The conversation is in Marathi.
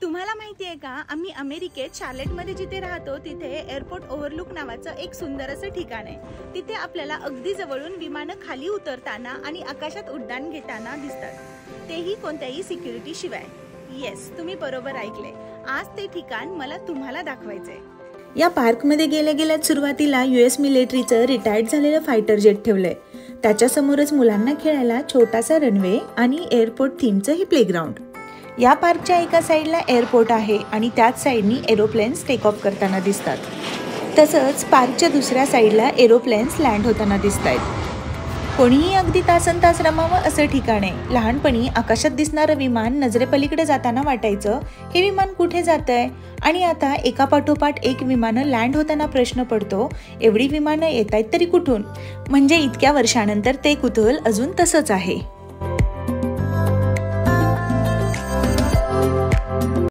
तुम्हाला माहिती आहे का, आम्ही अमेरिकेत शार्लेटमध्ये जिथे राहतो तिथे एअरपोर्ट ओव्हरलुक नावाचं एक सुंदर असं ठिकाण आहे। तिथे आपल्याला अगदी जवळून विमानं खाली उतरताना आणि आकाशात उड्डाण घेताना दिसतात, तेही कोणत्याही सिक्युरिटी शिवाय। येस, तुम्ही बरोबर ऐकले। आज ते ठिकाण मला तुम्हाला दाखवायचंय। या पार्कमध्ये गेल्या सुरुवातीला US मिलिटरीचं रिटायर्ड झालेलं फायटर जेट ठेवलंय। त्याच्यासमोरच मुलांना खेळायला छोटासा रनवे आणि एअरपोर्ट थीमचं ही प्लेग्राऊंड। या पार्कच्या एका साईडला एअरपोर्ट आहे आणि त्याच साईडनी एरोप्लेन्स टेक ऑफ करताना दिसतात। तसंच पार्कच्या दुसऱ्या साईडला एरोप्लेन्स लँड होताना दिसत आहेत। कोणीही अगदी तासनतास रमावं असं ठिकाण आहे। लहानपणी आकाशात दिसणारं विमान नजरेपलीकडे जाताना वाटायचं, हे विमान कुठे जातंय? आणि आता एका पाठोपाठ एक विमानं लँड होताना प्रश्न पडतो, एवढी विमानं येत आहेत तरी कुठून? म्हणजे इतक्या वर्षानंतर ते कुतूहल अजून तसंच आहे।